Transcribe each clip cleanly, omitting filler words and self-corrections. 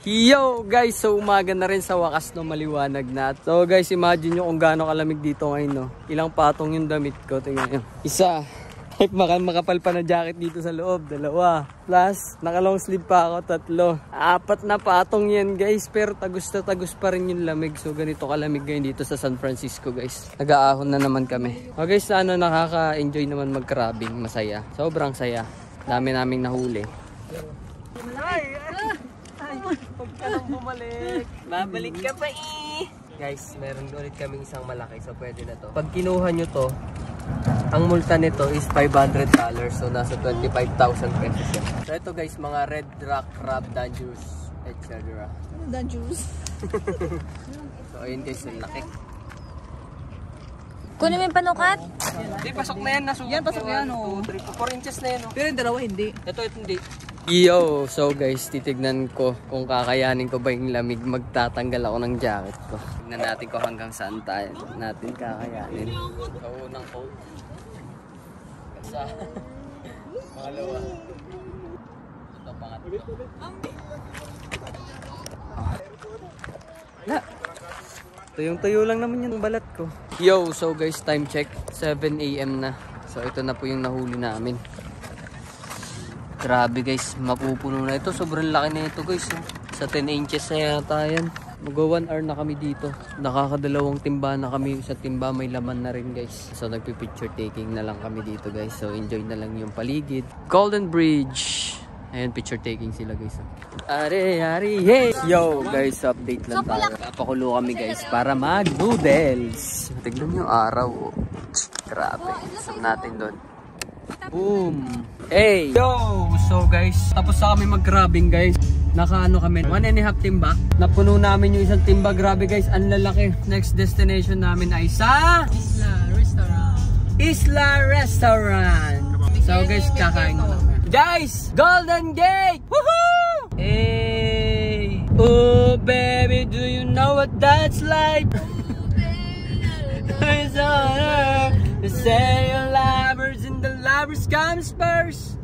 Yo guys, so umaga na rin sa wakas no, maliwanag na. So guys, imagine nyo kung gaano kalamig dito ngayon no. Ilang patong yung damit ko, tingnan nyo. Isa, makapal pa na jacket dito sa loob, 2. Plus, naka long sleeve pa ako, 3. 4 na patong yan guys, pero tagus na tagus pa rin yung lamig. So ganito kalamig ngayon dito sa San Francisco guys. Nag-aahon na naman kami. O guys, nakaka-enjoy naman mag-crabbing, masaya. Sobrang saya. Dami naming nahuli. Huwag ka lang bumalik. Babalik ka pa Guys, meron ulit kaming isang malaki. So pwede na to. Pag kinuha nyo to, ang multa nito is $500. So nasa 25,000 pesos yan. So ito guys, mga red rock crab, dangerous, etc. Dangerous. So ayun guys, yung laki. Kunin mo yung panukat? Hindi, pasok na yan. Yan, pasok na yan. 4 inches na yan. Pero yung dalawa hindi. Ito hindi. Yo, so guys, titignan ko kung kakayanin ko ba yung lamig. Magtatanggal ako ng jacket ko. Tignan natin ko hanggang saan tayo natin kakayanin. So, unang coat. Kasi, pangalawa. Ito, pangatlo. Wala. Tuyong-tuyo lang naman yung balat ko. Yo, so guys, time check. 7 AM na. So, ito na po yung nahuli namin. Grabe guys, mapupuno na ito. Sobrang laki na ito guys. Sa 10 inches na yata yan. Mag-1 hour na kami dito. Nakakadalawang timba na kami. Sa timba may laman na rin guys. So nagpi-picture taking na lang kami dito guys. So enjoy na lang yung paligid. Golden Bridge. Ayan, picture taking sila guys. Ari, hey! Yo guys, update lang tayo. Pakulo kami guys para mag-noodles. Tignan yung araw. Oh. Grabe. Saan natin doon? Boom! Hey! Yo! So guys, tapos na kami mag-crabbing guys. Nakaano kami, 1.5 timba. Napuno namin yung isang timba. Grabe guys, ang lalaki. Next destination namin ay sa Isla Restaurant. Isla Restaurant. So guys, kakain na namin. Guys! Golden Gate! Woohoo! Hey! Oh baby, do you know what that's like? It's on her. They say your lovers and the lovers comes first.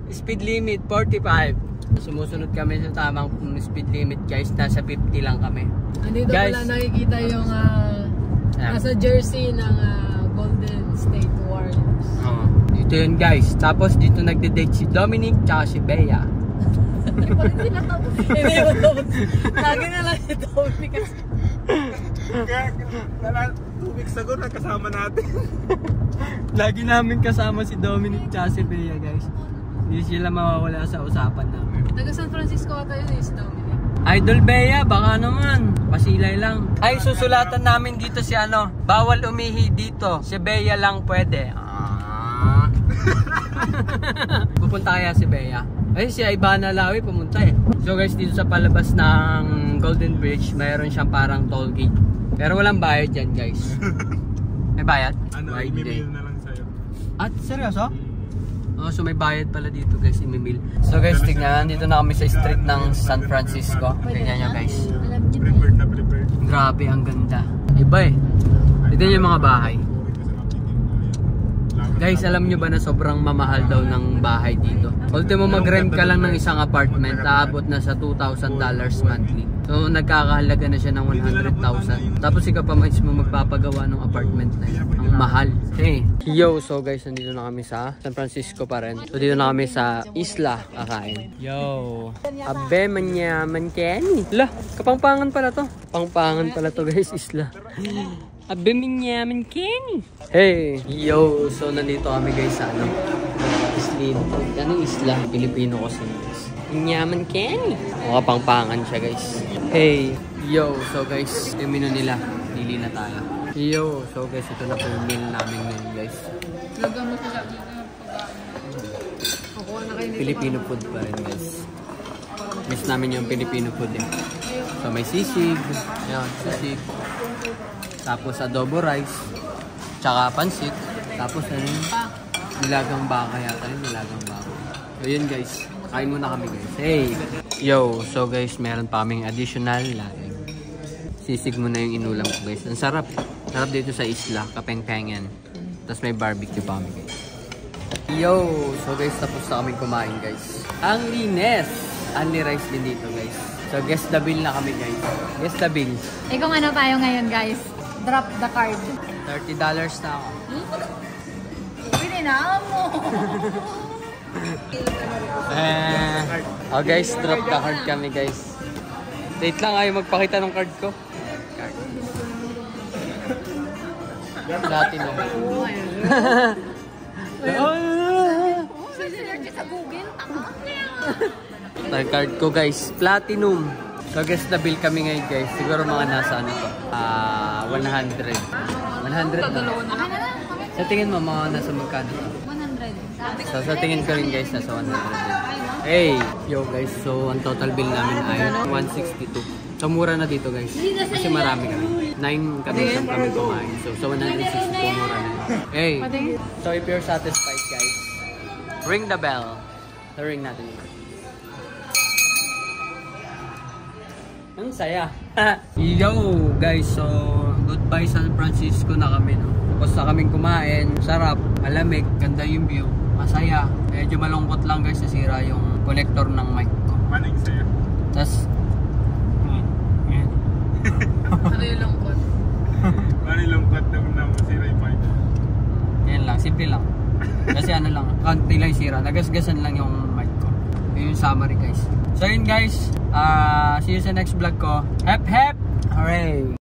Speed limit 45. Sumusunod kami sa tamang speed limit guys. Nasa 50 lang kami. Andito guys, pala nakikita yung nasa jersey ng Golden State Warriors. Dito yun guys. Tapos dito nagde-date si Dominic tsaka si Bea. Hindi mo lagi na lang si Dominic. Kaya 2 weeks ago nakasama natin. Lagi namin kasama si Dominic tsaka si Bea guys. Hindi sila mawawala sa usapan namin. Taga San Francisco ata yun si Dominic. Idol Bea, baka naman. Pasilay lang. Ay, susulatan namin dito si bawal umihi dito. Si Bea lang pwede. Pupunta kaya si Bea? Ay, si Ivana Lawi pumunta eh. So guys, dito sa palabas ng Golden Bridge, mayroon siyang parang toll gate. Pero walang bayad dyan guys. May bayad? I-mail na lang sa'yo. At seryoso? So may bayad pala dito guys, i-mail. So guys, tignan, dito na kami sa street ng San Francisco. Tignan nyo guys. Prepared na prepared. Grabe, ang ganda. Iba eh. Tignan yung mga bahay. Guys, alam nyo ba na sobrang mamahal daw ng bahay dito? Ultimo mag-rent ka lang ng isang apartment, aabot na sa $2,000 monthly. So nagkakahalaga na siya ng 100,000. Tapos ikaw pa mismo magpapagawa ng apartment na yun. Ang mahal. Hey. Yo, so guys, nandito na kami sa San Francisco pa rin. So dito na kami sa Isla kakain. Yo. Abe, manyaman Kenny. Lah, kapangpangan pala to. Pangpangan pala to guys, Isla. Abe, manyaman Kenny. Hey. Yo, so nandito kami guys sa Isla. Ano Isla? Pilipino kasi. Manyaman Kenny. O kapangpangan siya guys. Hey. Yo, so guys, yung menu nila. Pili na tayo. Yo, so guys, ito na po yung meal namin ngayon guys. Filipino food pa rin guys. Miss namin yung Filipino food eh. So may sisig. Yan, sisig. Tapos adobo rice. Tsaka pansit. Tapos nilagang baka yata yun. Nilagang baka. So yun guys. Kain muna kami guys. Hey! Yo, so guys, meron pa kaming additional laing. Sisig muna yung inulam ko guys. Ang sarap. Sarap dito sa Isla. Kapeng-pengen. Tapos may barbecue pa kami guys. Yo! So guys, tapos na kami kumain guys. Ang linis! Only rice din dito guys. So guess the bill na kami guys. Guess the bill. Eh kung ano tayo ngayon guys, drop the card. $30 na ako. Pwede na mo. Oh guys, drop the card kami guys. Wait lang, ayaw magpakita ng card ko. Card. Platinum. Sa Google, Card ko guys, platinum. So guess the bill kami ngayon guys. Siguro mga nasa ano to? 100. 100 na. Sa tingin mo mga nasa magkano? 100. So sa tingin ko rin guys, nasa 100 din. Hey! Yo guys, so ang total bill namin ay 162. So mura na dito guys. Kasi marami kami. 9 kami kumain. So sa 162 mura na. Hey! So if you're satisfied guys, ring the bell. So ring natin yun. Ang saya. Yo guys, so goodbye San Francisco na kami, no? Tapos na kaming kumain, sarap, malamig, ganda yung view, masaya. Medyo malungkot lang guys, nasira yung connector ng mic ko. Maning sa'yo. Tapos Ano yung lungkot? Maning lungkot na masira yung mic. yan lang, simple lang. Kasi ano lang, konti lang sira, nagasgasan lang yung mic ko. Yun yung summary guys. So yun guys, see you sa next vlog ko. Hep hep! Hooray!